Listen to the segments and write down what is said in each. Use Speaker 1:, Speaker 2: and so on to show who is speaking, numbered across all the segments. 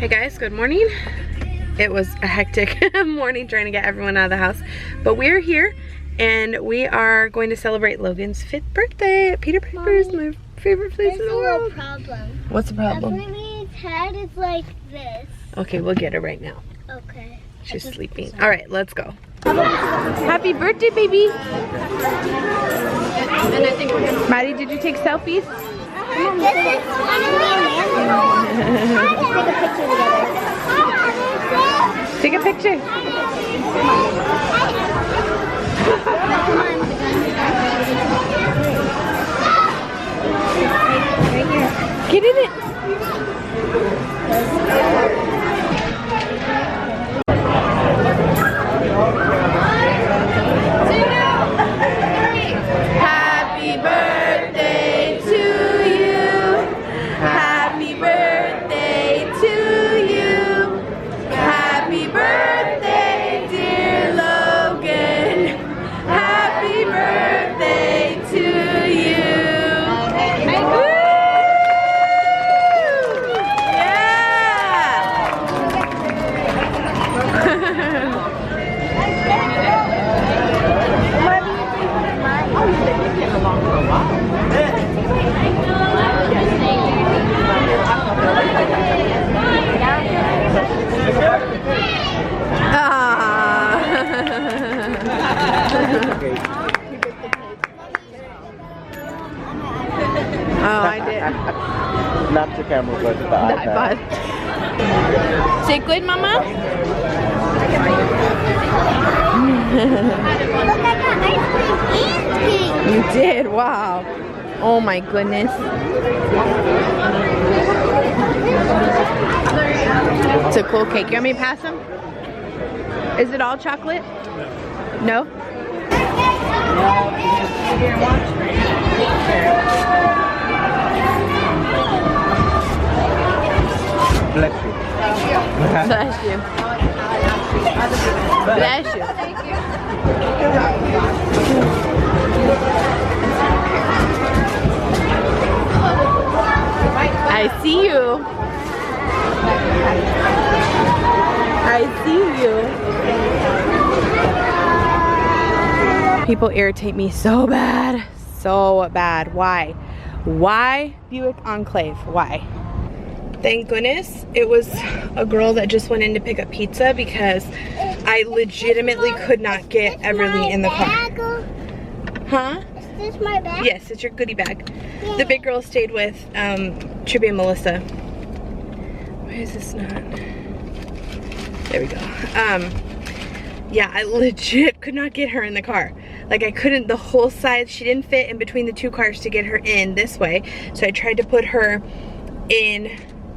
Speaker 1: Hey guys, good morning. It was a hectic morning trying to get everyone out of the house, but we're here and we are going to celebrate Logan's 5th birthday at Peter Piper's, my favorite place in the world.
Speaker 2: There's a little problem.
Speaker 1: What's the problem?
Speaker 2: Emily's head is like this.
Speaker 1: Okay, we'll get her right now.
Speaker 2: Okay.
Speaker 1: She's sleeping. All right, let's go. Happy birthday, baby. Maddie, did you take selfies? Take a picture. Get in it. Happy birthday to you. Happy birthday to you. Happy birthday, dear Logan. Happy birthday to you. Woo! Oh, I did.
Speaker 3: Not the camera, but the iPad.
Speaker 1: Say good, Mama.
Speaker 2: Look, I got ice cream and cake.
Speaker 1: You did, wow. Oh my goodness. It's a cool cake. You want me to pass them? Is it all chocolate? No?
Speaker 3: Bless you.
Speaker 1: Bless you. Bless you. I see you. I see you. People irritate me so bad. So bad. Why? Why Buick Enclave? Why? Thank goodness it was a girl that just went in to pick up pizza because I legitimately could not get Everly in the car. Huh?
Speaker 2: Is this my bag?
Speaker 1: Yes, it's your goodie bag.
Speaker 2: Yeah.
Speaker 1: The big girl stayed with Chippy and Melissa. Why is this not? There we go. Yeah, I legit could not get her in the car. Like I couldn't, the whole side, she didn't fit in between the two cars to get her in this way. So I tried to put her in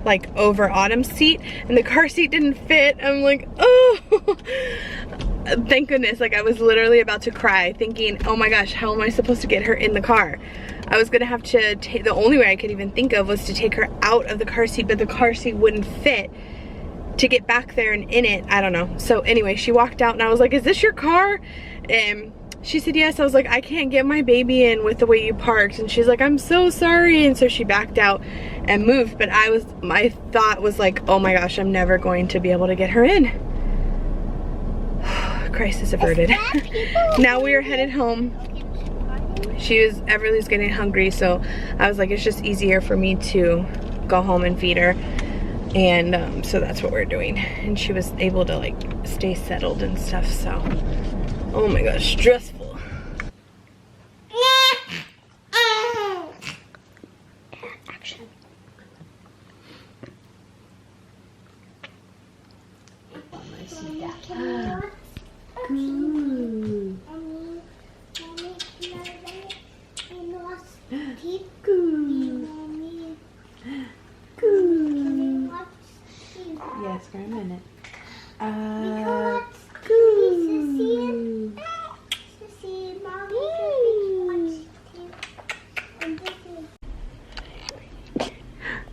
Speaker 1: like over Autumn's seat and the car seat didn't fit. I'm like, oh, thank goodness. Like I was literally about to cry thinking, oh my gosh, how am I supposed to get her in the car? I was gonna have to take, the only way I could even think of was to take her out of the car seat, but the car seat wouldn't fit to get back there and in it. I don't know. So anyway, she walked out and I was like, is this your car? And she said yes. I was like, I can't get my baby in with the way you parked. And she's like, I'm so sorry. And so she backed out and moved. But my thought was like, oh my gosh, I'm never going to be able to get her in. Crisis averted. Now we are headed home. Everly's getting hungry. So I was like, it's just easier for me to go home and feed her. And so that's what we're doing. And she was able to like stay settled and stuff. So, oh my gosh, stressful. Action. Yes, for a minute.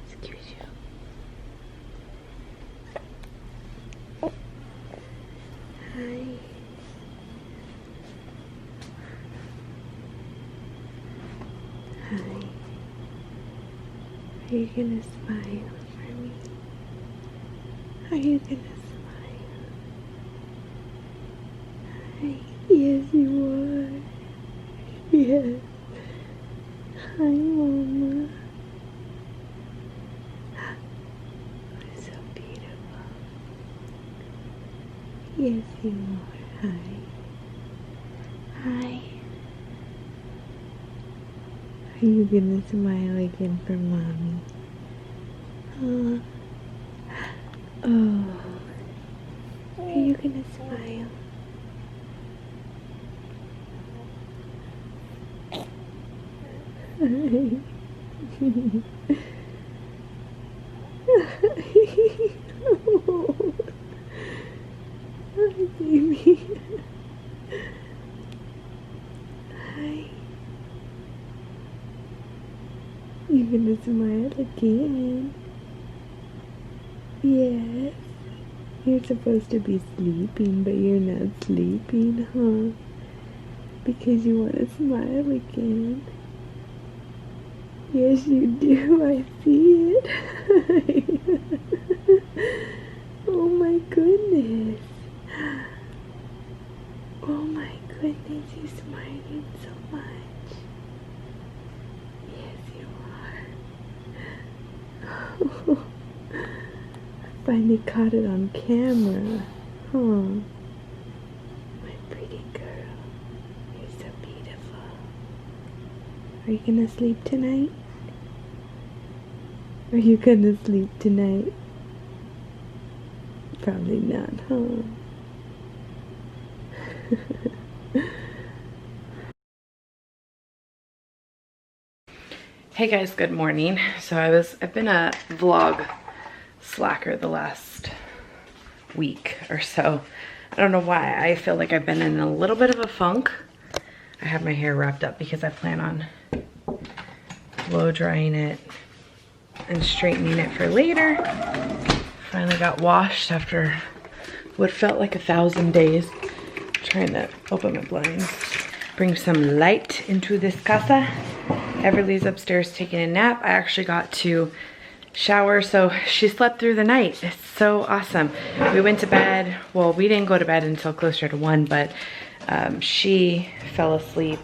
Speaker 1: Excuse you. Hi. Hi. Are you gonna smile for me? Are you gonna smile? Hi. Yes, you are. Yes. Hi, Mama. You're so beautiful. Yes, you are. Hi. Hi. Are you gonna smile again for Mommy? Oh. Are you gonna smile? Hi. Oh. Hi, baby. Hi. You're gonna smile again. Yes. You're supposed to be sleeping, but you're not sleeping, huh? Because you want to smile again. Yes, you do. I see it. Oh my goodness. Oh my goodness, you're smiling so much. Yes, you are. I finally caught it on camera. Huh. My pretty girl. You're so beautiful. Are you gonna sleep tonight? Are you gonna sleep tonight? Probably not, huh? Hey guys, good morning. So I've been a vlog slacker the last week or so. I don't know why. I feel like I've been in a little bit of a funk. I have my hair wrapped up because I plan on blow drying it and straightening it for later. Finally got washed after what felt like 1,000 days. Trying to open my blinds. Bring some light into this casa. Everly's upstairs taking a nap. I actually got to shower, so she slept through the night. It's so awesome. We went to bed. Well, we didn't go to bed until closer to 1, but she fell asleep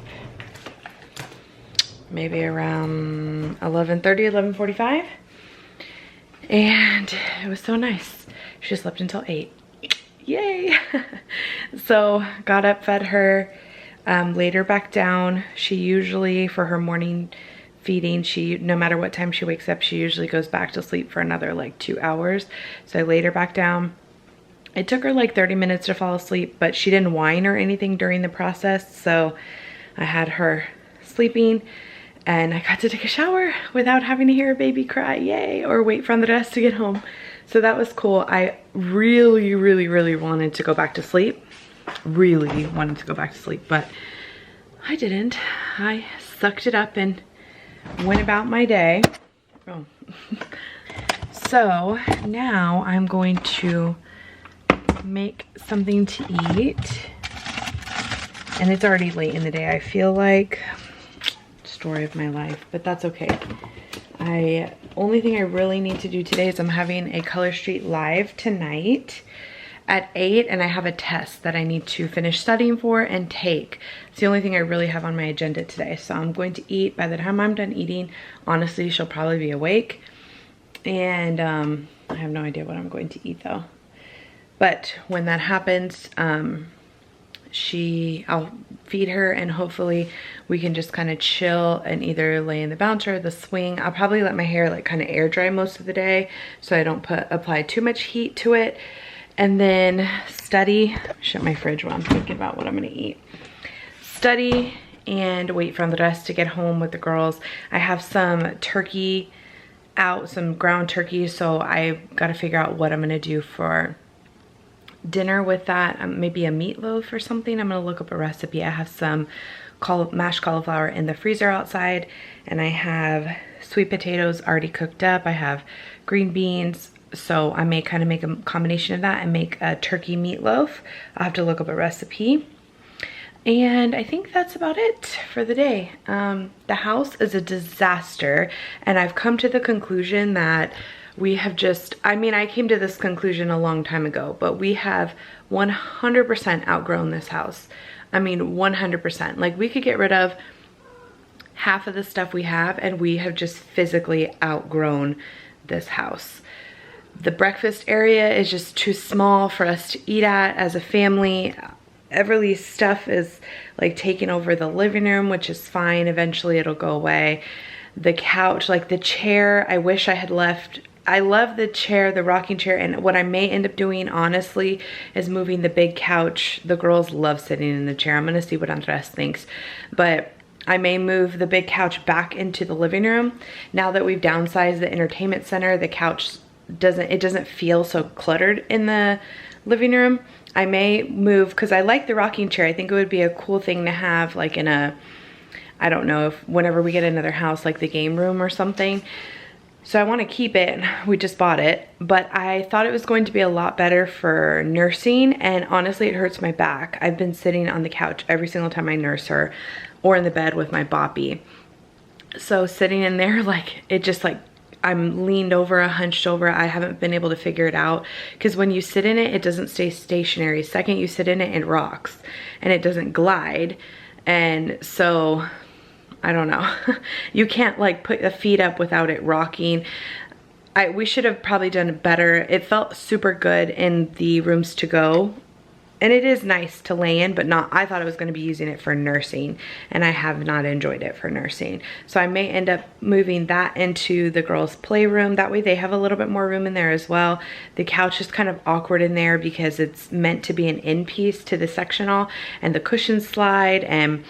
Speaker 1: maybe around 11:30, 11:45. And it was so nice. She slept until 8. Yay! So got up, fed her, laid her back down. She usually, for her morning feeding, no matter what time she wakes up, she usually goes back to sleep for another like 2 hours. So I laid her back down. It took her like 30 minutes to fall asleep, but she didn't whine or anything during the process. So I had her sleeping and I got to take a shower without having to hear a baby cry, yay, or wait for Andres to get home. So that was cool. I really, really, really wanted to go back to sleep. Really wanted to go back to sleep, but I didn't. I sucked it up and went about my day. Oh. So now I'm going to make something to eat. And it's already late in the day. I feel like story of my life, but that's okay. Only thing I really need to do today is I'm having a Color Street live tonight at 8, and I have a test that I need to finish studying for and take. It's the only thing I really have on my agenda today. So I'm going to eat. By the time I'm done eating, honestly, she'll probably be awake. And I have no idea what I'm going to eat though. But when that happens, I'll feed her and hopefully we can just kind of chill and either lay in the bouncer or the swing. I'll probably let my hair like kind of air dry most of the day so I don't apply too much heat to it. And then study, shut my fridge while I'm thinking about what I'm gonna eat. Study and wait for Andres to get home with the girls. I have some turkey out, some ground turkey, so I gotta figure out what I'm gonna do for dinner with that. Maybe a meatloaf or something. I'm gonna look up a recipe. I have some mashed cauliflower in the freezer outside, and I have sweet potatoes already cooked up. I have green beans, so I may kind of make a combination of that and make a turkey meatloaf. I'll have to look up a recipe. And I think that's about it for the day. The house is a disaster, and I've come to the conclusion that we have just, I mean, I came to this conclusion a long time ago, but we have 100% outgrown this house. I mean, 100%. Like, we could get rid of half of the stuff we have, and we have just physically outgrown this house. The breakfast area is just too small for us to eat at as a family. Everly's stuff is like taking over the living room, which is fine. Eventually it'll go away. The couch, like the chair, I wish I had left. I love the chair, the rocking chair, and what I may end up doing, honestly, is moving the big couch. The girls love sitting in the chair. I'm gonna see what Andres thinks, but I may move the big couch back into the living room. Now that we've downsized the entertainment center, the couch doesn't feel so cluttered in the living room. I may move, because I like the rocking chair. I think it would be a cool thing to have like in a, I don't know, if whenever we get another house, like the game room or something. So I want to keep it. We just bought it, but I thought it was going to be a lot better for nursing, and honestly it hurts my back. I've been sitting on the couch every single time I nurse her, or in the bed with my boppy. So sitting in there, like, it just like, I'm leaned over, hunched over. I haven't been able to figure it out, because when you sit in it, it doesn't stay stationary. Second you sit in it, it rocks and it doesn't glide. And so I don't know. You can't like put the feet up without it rocking. We should have probably done it better. It felt super good in the rooms to go. And it is nice to lay in, but not, I thought I was gonna be using it for nursing, and I have not enjoyed it for nursing. So I may end up moving that into the girls' playroom. That way they have a little bit more room in there as well. The couch is kind of awkward in there because it's meant to be an end piece to the sectional, and the cushions slide, and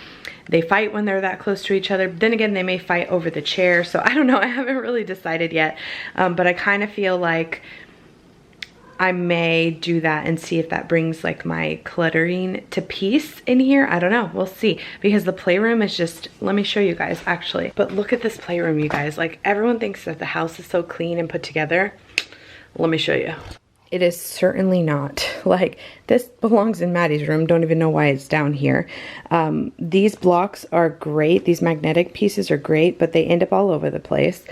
Speaker 1: they fight when they're that close to each other. Then again, they may fight over the chair. So I don't know, I haven't really decided yet, but I kind of feel like I may do that and see if that brings like my cluttering to peace in here. I don't know, we'll see. Because the playroom is just, let me show you guys actually. But look at this playroom, you guys. Like, everyone thinks that the house is so clean and put together. Let me show you. It is certainly not. Like, this belongs in Maddie's room. Don't even know why it's down here. These blocks are great. These magnetic pieces are great, but they end up all over the place.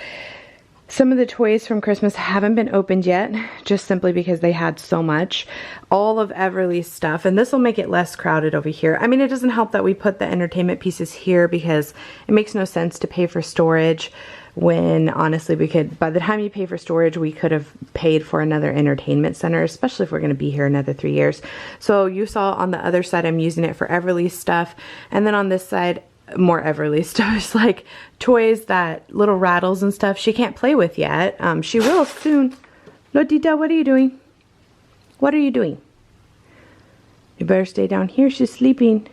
Speaker 1: Some of the toys from Christmas haven't been opened yet, just simply because they had so much. All of Everly's stuff, and this will make it less crowded over here. I mean, it doesn't help that we put the entertainment pieces here because it makes no sense to pay for storage when honestly we could, by the time you pay for storage, we could have paid for another entertainment center, especially if we're going to be here another 3 years. So you saw on the other side, I'm using it for Everly's stuff. And then on this side, more Everly stuff. It's like toys, that little rattles and stuff she can't play with yet. She will soon. Lotita, what are you doing? What are you doing? You better stay down here. She's sleeping.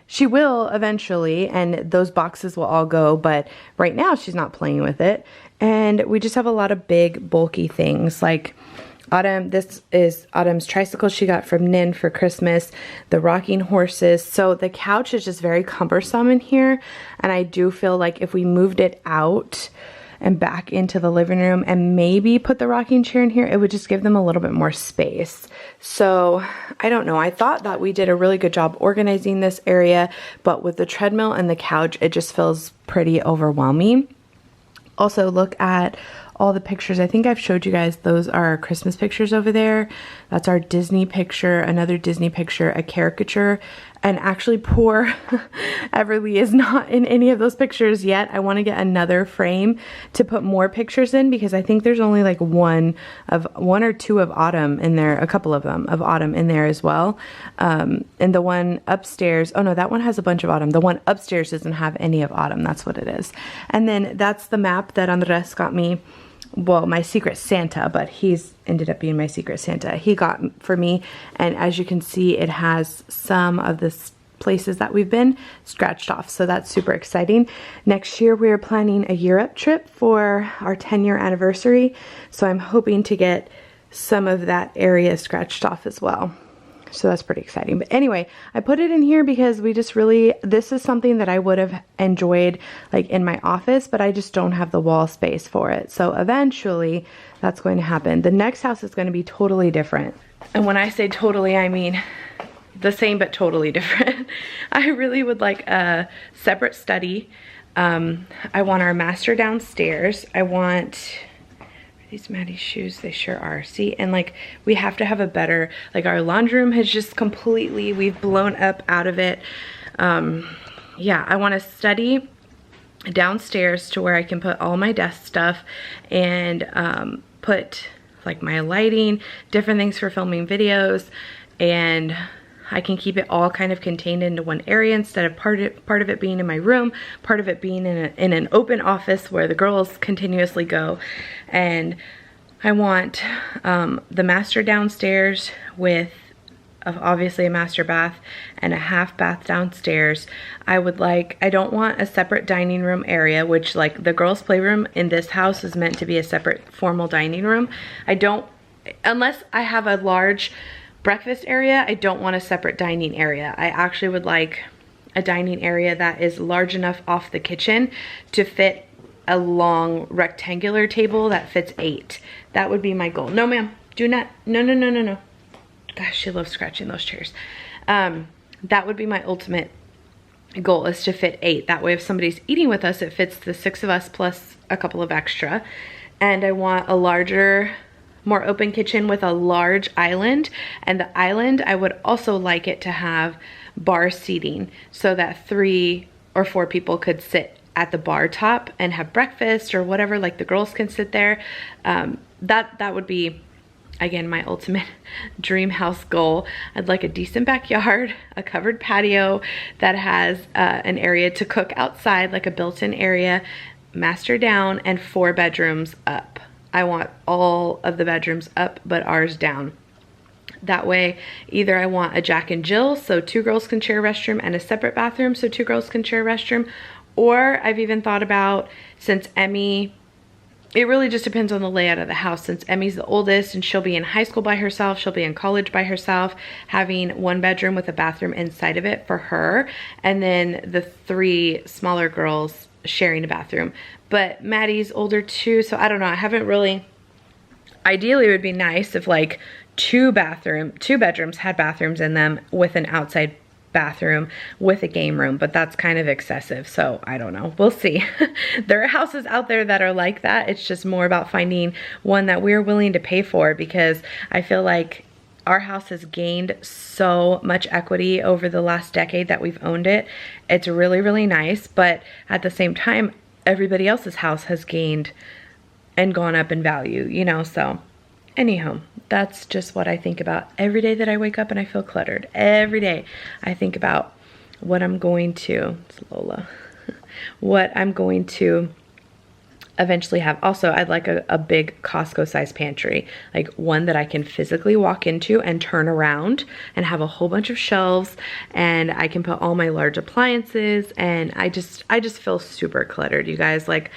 Speaker 1: She will eventually, and those boxes will all go, but right now she's not playing with it. And we just have a lot of big, bulky things like Autumn. This is Autumn's tricycle she got from Nin for Christmas, the rocking horses. So the couch is just very cumbersome in here, and I do feel like if we moved it out and back into the living room and maybe put the rocking chair in here, it would just give them a little bit more space. So I don't know. I thought that we did a really good job organizing this area, but with the treadmill and the couch, it just feels pretty overwhelming. Also, look at all the pictures. I think I've showed you guys, those are our Christmas pictures over there. That's our Disney picture, another Disney picture, a caricature, and actually poor Everly is not in any of those pictures yet. I want to get another frame to put more pictures in because I think there's only like one or two of Autumn in there, a couple of them of Autumn in there as well. And the one upstairs, oh no, that one has a bunch of Autumn. The one upstairs doesn't have any of Autumn. That's what it is. And then that's the map that Andres got me. Well, my Secret Santa, but he's ended up being my Secret Santa. He got for me, and as you can see, it has some of the places that we've been scratched off, so that's super exciting. Next year, we're planning a Europe trip for our 10-year anniversary, so I'm hoping to get some of that area scratched off as well. So that's pretty exciting. But anyway, I put it in here because we just really, this is something that I would have enjoyed like in my office, but I just don't have the wall space for it. So eventually that's going to happen. The next house is going to be totally different. And when I say totally, I mean the same but totally different. I really would like a separate study. I want our master downstairs. I want, are these Maddie's shoes? They sure are. See, and like we have to have a better, like our laundry room has just completely, we've blown up out of it. Yeah, I want to study downstairs to where I can put all my desk stuff and put like my lighting, different things for filming videos, and I can keep it all kind of contained into one area instead of part of it being in my room, part of it being in an open office where the girls continuously go. And I want the master downstairs with obviously a master bath and a half bath downstairs. I don't want a separate dining room area, which like the girls' playroom in this house is meant to be a separate formal dining room. Unless I have a large breakfast area, I don't want a separate dining area. I actually would like a dining area that is large enough off the kitchen to fit a long rectangular table that fits 8. That would be my goal. No ma'am, do not, no. Gosh, she loves scratching those chairs. That would be my ultimate goal, is to fit 8. That way if somebody's eating with us, it fits the 6 of us plus a couple of extra. And I want a larger, more open kitchen with a large island. And the island, I would also like it to have bar seating so that 3 or 4 people could sit at the bar top and have breakfast or whatever, like the girls can sit there. That would be, again, my ultimate dream house goal. I'd like a decent backyard, a covered patio that has an area to cook outside, like a built-in area, master down, and 4 bedrooms up. I want all of the bedrooms up, but ours down. That way, either I want a Jack and Jill, so 2 girls can share a restroom, and a separate bathroom, so 2 girls can share a restroom. Or I've even thought about, since Emmy, it really just depends on the layout of the house. Since Emmy's the oldest and she'll be in high school by herself, she'll be in college by herself, having 1 bedroom with a bathroom inside of it for her, and then the 3 smaller girls sharing a bathroom. But Maddie's older too, so I don't know. I haven't really, ideally it would be nice if like 2 bedrooms had bathrooms in them with an outside bathroom with a game room, but that's kind of excessive, so I don't know. We'll see. There are houses out there that are like that. It's just more about finding one that we're willing to pay for, because I feel like our house has gained so much equity over the last decade that we've owned it. It's really, really nice, but at the same time, everybody else's house has gained and gone up in value, you know, so anyhow, that's just what I think about every day that I wake up and I feel cluttered. Every day I think about what I'm going to, it's Lola, what I'm going to eventually have. Also, I'd like a big Costco size pantry, like one that I can physically walk into and turn around and have a whole bunch of shelves, and I can put all my large appliances, and I just feel super cluttered, you guys. Like,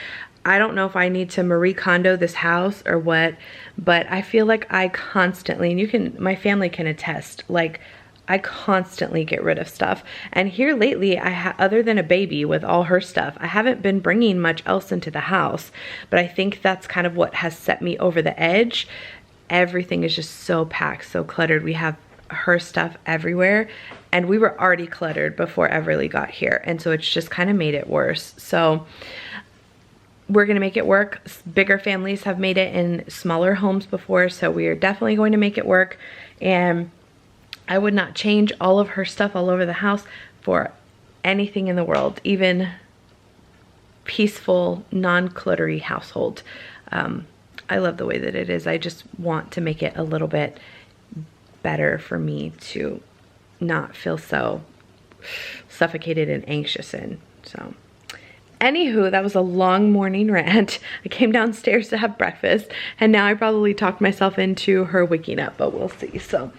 Speaker 1: I don't know if I need to Marie Kondo this house or what, but I feel like I constantly, and my family can attest, like I constantly get rid of stuff. And here lately, other than a baby with all her stuff, I haven't been bringing much else into the house, but I think that's kind of what has set me over the edge. Everything is just so packed, so cluttered. We have her stuff everywhere, and we were already cluttered before Everly got here, and so it's just kind of made it worse. So we're gonna make it work. Bigger families have made it in smaller homes before, so we are definitely going to make it work. And I would not change all of her stuff all over the house for anything in the world, even peaceful, non-cluttery household. I love the way that it is. I just want to make it a little bit better for me to not feel so suffocated and anxious in, so. Anywho, that was a long morning rant. I came downstairs to have breakfast, and now I probably talked myself into her waking up, but we'll see. So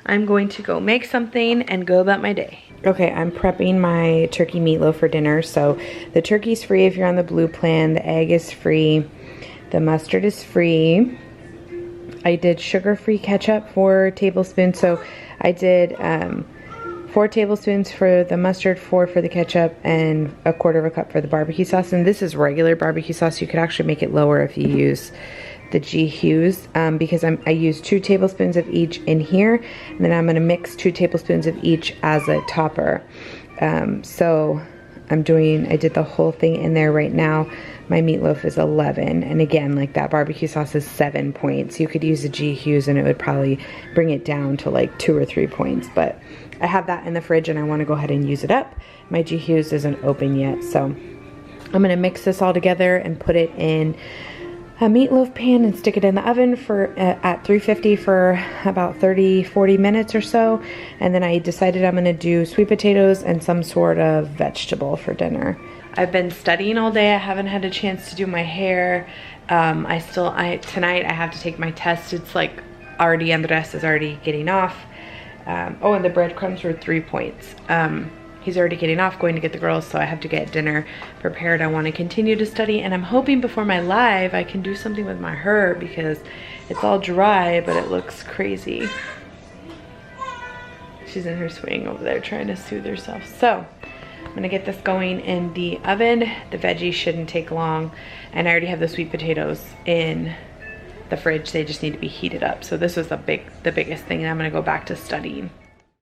Speaker 1: I'm going to go make something and go about my day. Okay, I'm prepping my turkey meatloaf for dinner. So the turkey's free if you're on the blue plan. The egg is free. The mustard is free. I did sugar-free ketchup, 4 tablespoons. So I did 4 tablespoons for the mustard, 4 for the ketchup, and 1/4 cup for the barbecue sauce. And this is regular barbecue sauce. You could actually make it lower if you use the G Hughes, because I use 2 tablespoons of each in here, and then I'm going to mix 2 tablespoons of each as a topper. So I did the whole thing in there right now. My meatloaf is 11. And again, like that barbecue sauce is 7 points. You could use the G Hughes and it would probably bring it down to like 2 or 3 points. But I have that in the fridge and I want to go ahead and use it up. My G Hughes isn't open yet. So I'm going to mix this all together and put it in a meatloaf pan and stick it in the oven for at 350 for about 30-40 minutes or so. And then I decided I'm gonna do sweet potatoes and some sort of vegetable for dinner. I've been studying all day. I haven't had a chance to do my hair. Tonight I have to take my test. It's like Andres is already getting off. Oh, and the breadcrumbs were 3 points. He's already getting off, going to get the girls, so I have to get dinner prepared. I want to continue to study, and I'm hoping before my live I can do something with my hair because it's all dry, but it looks crazy. She's in her swing over there trying to soothe herself. So I'm gonna get this going in the oven. The veggies shouldn't take long, and I already have the sweet potatoes in the fridge. They just need to be heated up. So this was the biggest thing, and I'm gonna go back to studying.